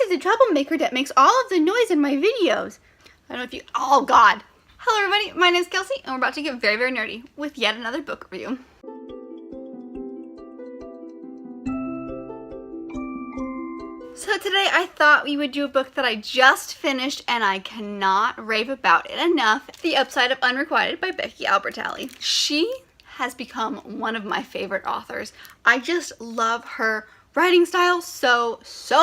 is the troublemaker that makes all of the noise in my videos? I don't know if you, oh God. Hello everybody, my name is Kelsey and we're about to get very, very nerdy with yet another book review. So today I thought we would do a book that I just finished and I cannot rave about it enough. The Upside of Unrequited by Becky Albertalli. She has become one of my favorite authors. I just love her writing style so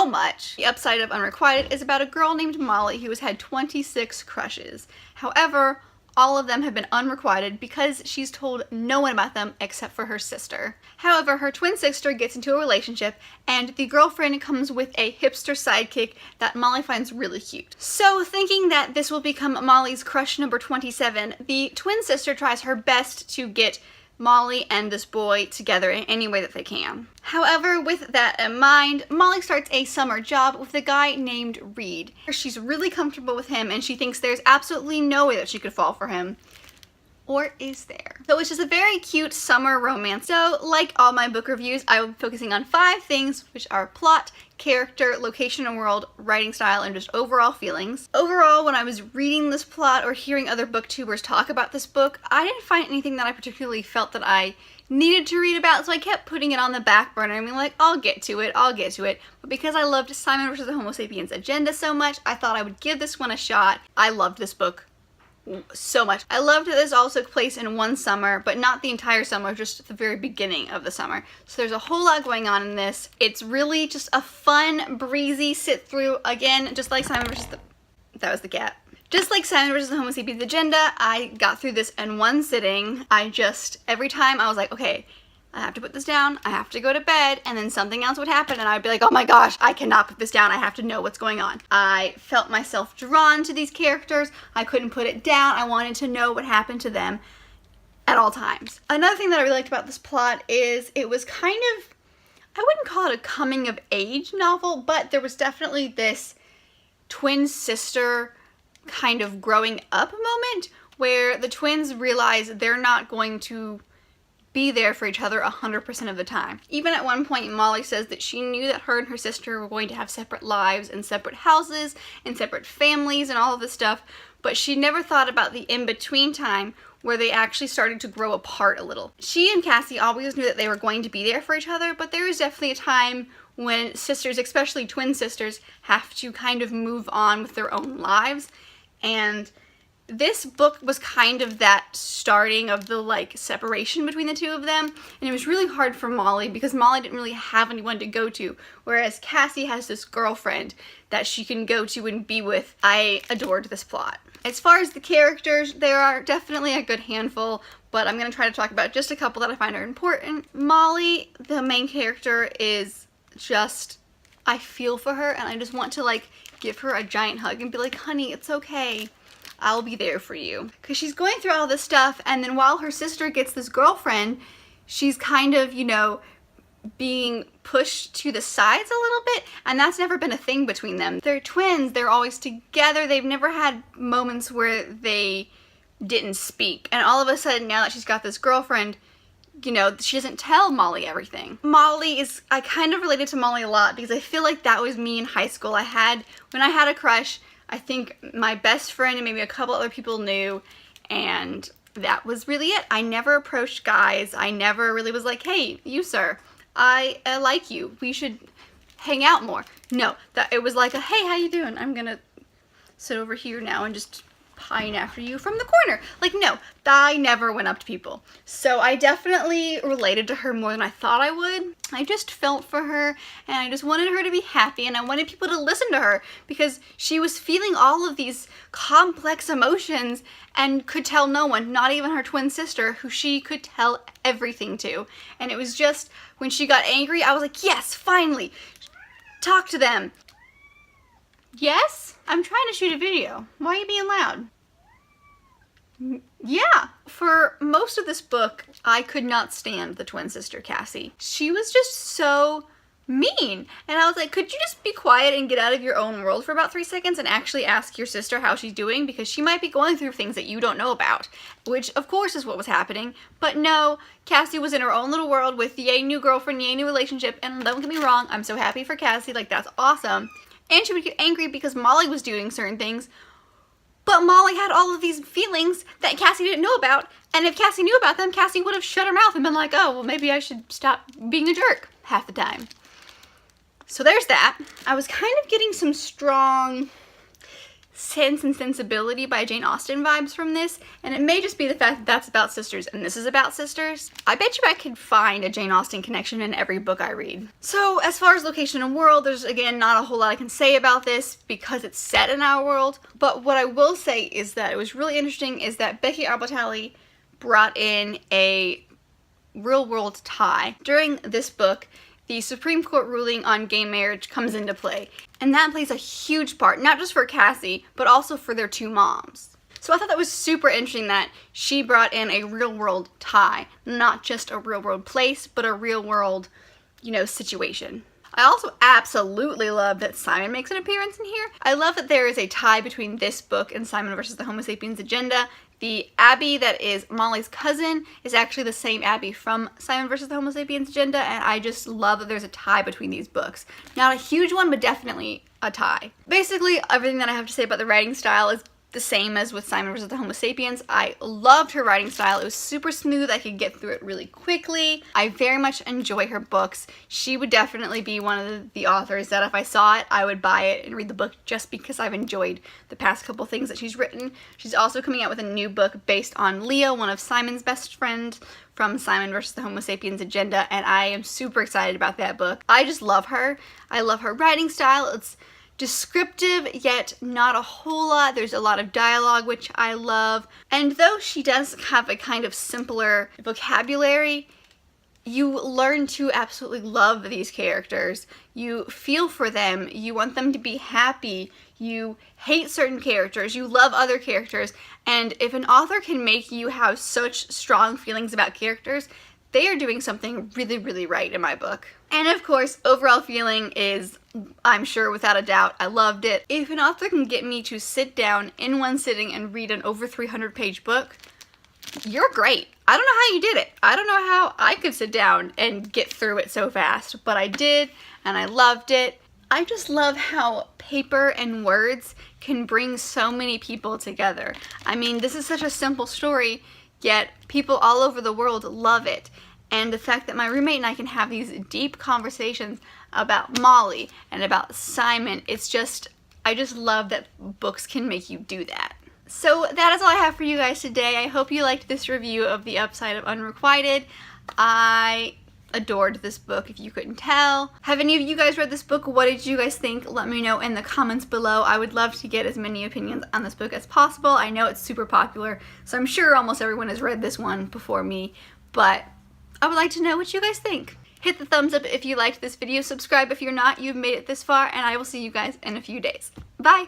much. The Upside of Unrequited is about a girl named Molly who has had 26 crushes. However, all of them have been unrequited because she's told no one about them except for her sister. However, her twin sister gets into a relationship and the girlfriend comes with a hipster sidekick that Molly finds really cute. So thinking that this will become Molly's crush number 27, the twin sister tries her best to get Molly and this boy together in any way that they can. However, with that in mind, Molly starts a summer job with a guy named Reed. She's really comfortable with him and she thinks there's absolutely no way that she could fall for him. Or is there? So it's just a very cute summer romance. So like all my book reviews, I will be focusing on 5 things, which are plot, character, location and world, writing style, and just overall feelings. Overall, when I was reading this plot or hearing other booktubers talk about this book, I didn't find anything that I particularly felt that I needed to read about, so I kept putting it on the back burner. I mean, like, I'll get to it. But because I loved Simon vs. the Homo Sapiens Agenda so much, I thought I would give this one a shot. I loved this book so much. I loved that this all took place in one summer, but not the entire summer, just at the very beginning of the summer. So there's a whole lot going on in this. It's really just a fun, breezy sit through. Again, just like Simon vs. That was the cat. Just like Simon vs. the Homo Sapiens Agenda, I got through this in one sitting. Every time I was like, okay, I have to put this down, I have to go to bed, and then something else would happen and I'd be like, oh my gosh, I cannot put this down, I have to know what's going on. I felt myself drawn to these characters, I couldn't put it down, I wanted to know what happened to them at all times. Another thing that I really liked about this plot is it was kind of, I wouldn't call it a coming of age novel, but there was definitely this twin sister kind of growing up moment where the twins realize they're not going to be there for each other 100% of the time. Even at one point, Molly says that she knew that her and her sister were going to have separate lives and separate houses and separate families and all of this stuff, but she never thought about the in-between time where they actually started to grow apart a little. She and Cassie always knew that they were going to be there for each other, but there is definitely a time when sisters, especially twin sisters, have to kind of move on with their own lives. And this book was kind of that starting of the separation between the two of them, and it was really hard for Molly because Molly didn't really have anyone to go to, whereas Cassie has this girlfriend that she can go to and be with. I adored this plot. As far as the characters, there are definitely a good handful, but I'm going to try to talk about just a couple that I find are important. Molly, the main character, is just, I feel for her and I just want to give her a giant hug and be like, honey, it's okay. I'll be there for you. Because she's going through all this stuff, and then while her sister gets this girlfriend, she's kind of, being pushed to the sides a little bit, and that's never been a thing between them. They're twins, they're always together, they've never had moments where they didn't speak. And all of a sudden, now that she's got this girlfriend, she doesn't tell Molly everything. I kind of related to Molly a lot because I feel like that was me in high school. When I had a crush, I think my best friend and maybe a couple other people knew, and that was really it. I never approached guys. I never really was like, hey, you sir, I like you. We should hang out more. No, it was like, hey, how you doing? I'm gonna sit over here now and just pine after you from the corner. No, I never went up to people. So I definitely related to her more than I thought I would. I just felt for her and I just wanted her to be happy and I wanted people to listen to her because she was feeling all of these complex emotions and could tell no one, not even her twin sister, who she could tell everything to. And it was just, when she got angry, I was like, yes, finally, talk to them. Yes? I'm trying to shoot a video. Why are you being loud? Yeah. For most of this book, I could not stand the twin sister, Cassie. She was just so mean. And I was like, could you just be quiet and get out of your own world for about 3 seconds and actually ask your sister how she's doing, because she might be going through things that you don't know about, which of course is what was happening. But no, Cassie was in her own little world with yay new girlfriend, yay new relationship, and don't get me wrong, I'm so happy for Cassie, like that's awesome. and she would get angry because Molly was doing certain things, but Molly had all of these feelings that Cassie didn't know about, and if Cassie knew about them, Cassie would have shut her mouth and been like, oh, well, maybe I should stop being a jerk half the time. So there's that. I was kind of getting some strong Sense and Sensibility by Jane Austen vibes from this, and it may just be the fact that that's about sisters and this is about sisters. I bet you I could find a Jane Austen connection in every book I read. So as far as location and world, there's again not a whole lot I can say about this because it's set in our world, but what I will say is that it was really interesting is that Becky Albertalli brought in a real world tie. During this book, the Supreme Court ruling on gay marriage comes into play. And that plays a huge part, not just for Cassie, but also for their two moms. So I thought that was super interesting that she brought in a real world tie, not just a real world place, but a real world, situation. I also absolutely love that Simon makes an appearance in here. I love that there is a tie between this book and Simon versus the Homo Sapiens Agenda. The Abby that is Molly's cousin is actually the same Abby from Simon versus the Homo Sapiens Agenda, and I just love that there's a tie between these books. Not a huge one, but definitely a tie. Basically, everything that I have to say about the writing style is the same as with Simon versus the Homo Sapiens. I loved her writing style. It was super smooth. I could get through it really quickly. I very much enjoy her books. She would definitely be one of the authors that if I saw it, I would buy it and read the book just because I've enjoyed the past couple things that she's written. She's also coming out with a new book based on Leah, one of Simon's best friends from Simon versus the Homo Sapiens Agenda, and I am super excited about that book. I just love her. I love her writing style. It's descriptive, yet not a whole lot. There's a lot of dialogue, which I love. And though she does have a kind of simpler vocabulary, you learn to absolutely love these characters. You feel for them. You want them to be happy. You hate certain characters. You love other characters. And if an author can make you have such strong feelings about characters, they are doing something really, really right in my book. And of course, overall feeling is, I'm sure without a doubt, I loved it. If an author can get me to sit down in one sitting and read an over 300-page book, you're great. I don't know how you did it. I don't know how I could sit down and get through it so fast, but I did, and I loved it. I just love how paper and words can bring so many people together. I mean, this is such a simple story, yet people all over the world love it. And the fact that my roommate and I can have these deep conversations about Molly and about Simon, I just love that books can make you do that. So that is all I have for you guys today. I hope you liked this review of The Upside of Unrequited. I adored this book, if you couldn't tell. Have any of you guys read this book? What did you guys think? Let me know in the comments below. I would love to get as many opinions on this book as possible. I know it's super popular, so I'm sure almost everyone has read this one before me, but I would like to know what you guys think. Hit the thumbs up if you liked this video, subscribe if you're not, you've made it this far, and I will see you guys in a few days. Bye!